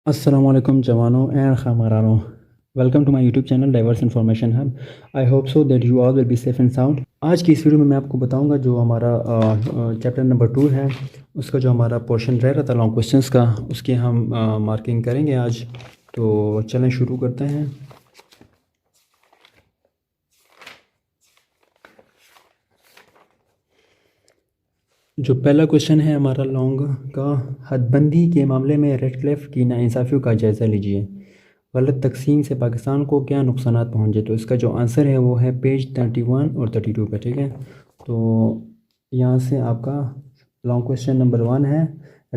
السلام علیکم جوانوں اینڈ خامارانوں. Welcome to my YouTube channel diverse information hub. I hope so that you all will be safe and sound. آج کی اس video میں میں آپ کو بتاؤں گا جو ہمارا چیپٹر نمبر 2 ہے، اس کا جو ہمارا پورشن رہ رہا تھا لانگ کویشچنس کا، اس کی ہم مارکنگ کریں گے آج. تو چلیں شروع کرتے ہیں. جو پہلا کویشچن ہے ہمارا لانگ کا، حد بندی کے معاملے میں ریڈ کلف کی ناانصافیوں کا جائزہ لیجیے. غلط تقسیم سے پاکستان کو کیا نقصانات پہنچے؟ تو اس کا جو آنسر ہے وہ ہے پیج 31 اور 32 پہ. ٹھیک ہے، تو یہاں سے آپ کا لانگ کویشچن نمبر 1 ہے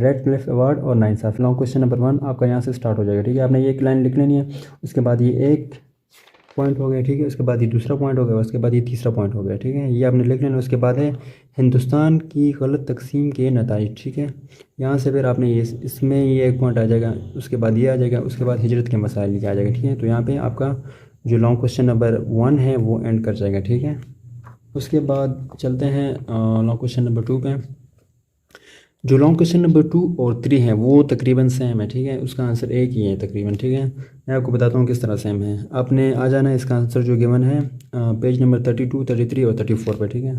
ریڈ کلف ایوارڈ اور ناانصافی. لانگ کویشچن نمبر 1 آپ کا یہاں سے سٹارٹ ہو جائے گا. ٹھیک ہے، آپ نے یہ ایک لائن لکھ لینی ہے، اس کے بعد یہ ایک پوائنٹ ہو گیا. ٹھیک ہے، اس کے بعد یہ دوسرا پوائنٹ ہو گیا، اس کے بعد یہ تیسرا پوائنٹ ہو گیا. ٹھیک ہے، یہ آپ نے لکھ لینا. اس کے بعد ہے ہندوستان کی غلط تقسیم کے نتائج. ٹھیک ہے، یہاں سے پھر آپ نے اس میں یہ ایک پوائنٹ آ جائے گا، اس کے بعد یہ آ جائے گا، اس کے بعد ہجرت کے مسائل یہ آ جائے گا. ٹھیک ہے، تو یہاں پہ آپ کا جو لانگ کویشچن نمبر 1 ہے وہ اینڈ کر جائے گا. ٹھیک ہے، اس کے بعد چلتے ہیں لانگ کویشچن نمبر 2 پہ. جو لانگ کویشچن نمبر 2 اور 3 ہیں وہ تقریباً سیم ہے. ٹھیک ہے، اس کا آنسر ایک ہی ہے تقریباً. ٹھیک ہے، میں آپ کو بتاتا ہوں کس طرح سیم ہے. آپ نے آ جانا ہے اس کا آنسر جو گیون ہے پیج نمبر 32، 33 اور 34 پہ. ٹھیک ہے،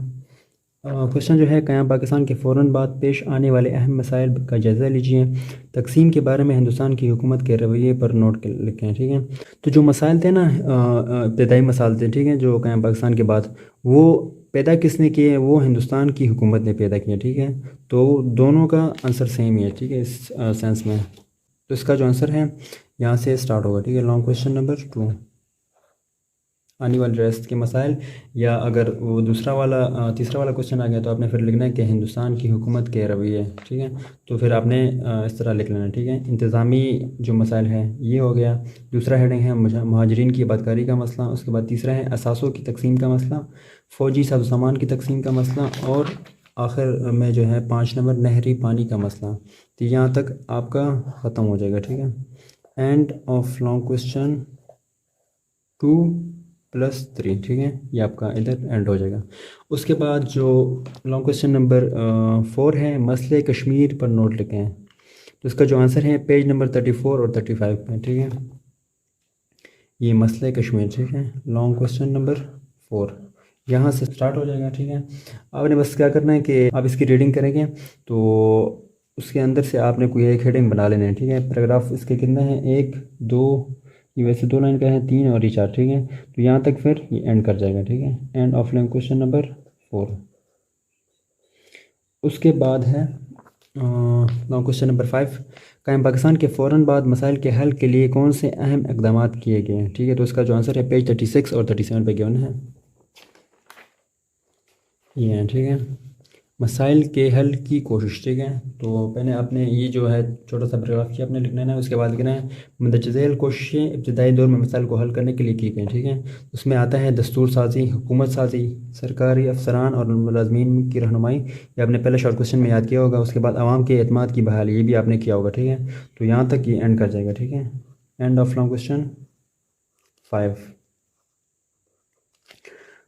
کویشچن جو ہے قیام پاکستان کے فوراً بعد پیش آنے والے اہم مسائل کا جائزہ لیجیے. تقسیم کے بارے میں ہندوستان کی حکومت کے رویے پر نوٹ لکھیں. ٹھیک ہے، تو جو مسائل تھے نا، ابتدائی مسائل تھے، ٹھیک ہے، جو قیام پاکستان کے بعد وہ پیدا کس نے کیے؟ وہ ہندوستان کی حکومت نے پیدا کیے. ٹھیک ہے، تو دونوں کا آنسر سیم ہی ہے. ٹھیک ہے، اس سینس میں تو اس کا جو آنسر ہے یہاں سے سٹارٹ ہوگا. ٹھیک ہے، لانگ کویشچن نمبر 2 آنے والے ریسٹ کے مسائل، یا اگر وہ تیسرا والا کویشچن آ گیا تو آپ نے پھر لکھنا ہے کہ ہندوستان کی حکومت کے رویے. ٹھیک ہے، تو پھر آپ نے اس طرح لکھ لینا. ٹھیک ہے، انتظامی جو مسائل ہیں یہ ہو گیا. دوسرا ہیڈنگ ہے مہاجرین کی بدکاری کا مسئلہ. اس کے بعد تیسرا ہے اثاثوں کی تقسیم کا مسئلہ، فوجی ساز و سامان کی تقسیم کا مسئلہ، اور آخر میں جو ہے 5 نمبر نہری پانی کا مسئلہ. تو یہاں تک آپ کا ختم ہو جائے گا. ٹھیک ہے، اینڈ آف لانگ کویشچن 2+3. ٹھیک ہے، یہ آپ کا ادھر اینڈ ہو جائے گا. اس کے بعد جو لانگ کویشچن نمبر 4 ہے مسئلہ کشمیر پر نوٹ لکھیں. تو اس کا جو آنسر ہے پیج نمبر 34 اور 35 پہ. ٹھیک ہے، یہ مسئلہ کشمیر. ٹھیک ہے، لانگ کویشچن نمبر 4 یہاں سے سٹارٹ ہو جائے گا. ٹھیک ہے، آپ نے بس کیا کرنا ہے کہ آپ اس کی ریڈنگ کریں گے تو اس کے اندر سے آپ نے کوئی ایک ہیڈنگ بنا لینا ہے. ٹھیک ہے، پیراگراف اس کے کتنے ہیں؟ 1 2، یہ ویسے 2 لائن کا ہے، 3 اور یہ 4. ٹھیک ہے، تو یہاں تک پھر یہ اینڈ کر جائے گا. ٹھیک ہے، and of long question number 4. اس کے بعد ہے لانگ کویشچن نمبر 5، قائم پاکستان کے فوراً بعد مسائل کے حل کے لیے کون سے اہم اقدامات کیے گئے ہیں؟ ٹھیک ہے، تو اس کا جو آنسر ہے پیج 36 اور 37 پہ گیون ہے. یہ ہے. ٹھیک ہے، مسائل کے حل کی کوشش. ٹھیک ہے، تو پہلے آپ نے یہ جو ہے چھوٹا سا پیراگراف کیا آپ نے لکھنا ہے. اس کے بعد لکھنا ہے مندرجہ ذیل کوششیں ابتدائی دور میں مسائل کو حل کرنے کے لیے کی گئیں. ٹھیک ہے، اس میں آتا ہے دستور سازی، حکومت سازی، سرکاری افسران اور ملازمین کی رہنمائی. یہ آپ نے پہلے شارٹ کویشچن میں یاد کیا ہوگا. اس کے بعد عوام کے اعتماد کی بحالی، یہ بھی آپ نے کیا ہوگا. ٹھیک ہے، تو یہاں تک یہ اینڈ کر جائے گا. ٹھیک ہے، اینڈ آف لانگ کویشچن 5.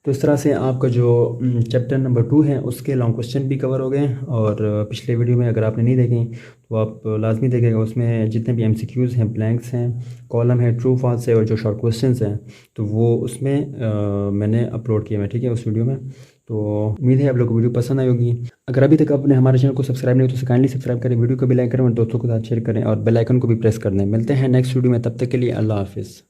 تو اس طرح سے آپ کا جو چیپٹر نمبر 2 ہے اس کے لانگ کویشچن بھی کور ہو گئے. اور پچھلے ویڈیو میں اگر آپ نے نہیں دیکھیں تو آپ لازمی دیکھیں گا. اس میں جتنے بھی MCQs ہیں، بلینکس ہیں، کالم ہے، ٹرو فالس ہے، اور جو شارٹ کویشچنس ہیں تو وہ اس میں میں نے اپلوڈ کیے ہیں. ٹھیک ہے، اس ویڈیو میں. تو امید ہے آپ لوگوں کو ویڈیو پسند آئی ہوگی. اگر ابھی تک آپ نے ہمارے چینل کو سبسکرائب نہیں تو کائنڈلی سبسکرائب کریں، ویڈیو کو بھی لائک کریں اور دوستوں کے ساتھ شیئر کریں، اور بیل آئیکن کو بھی پریس کر دیں. ملتے ہیں نیکسٹ ویڈیو میں، تب تک کے لیے اللہ حافظ.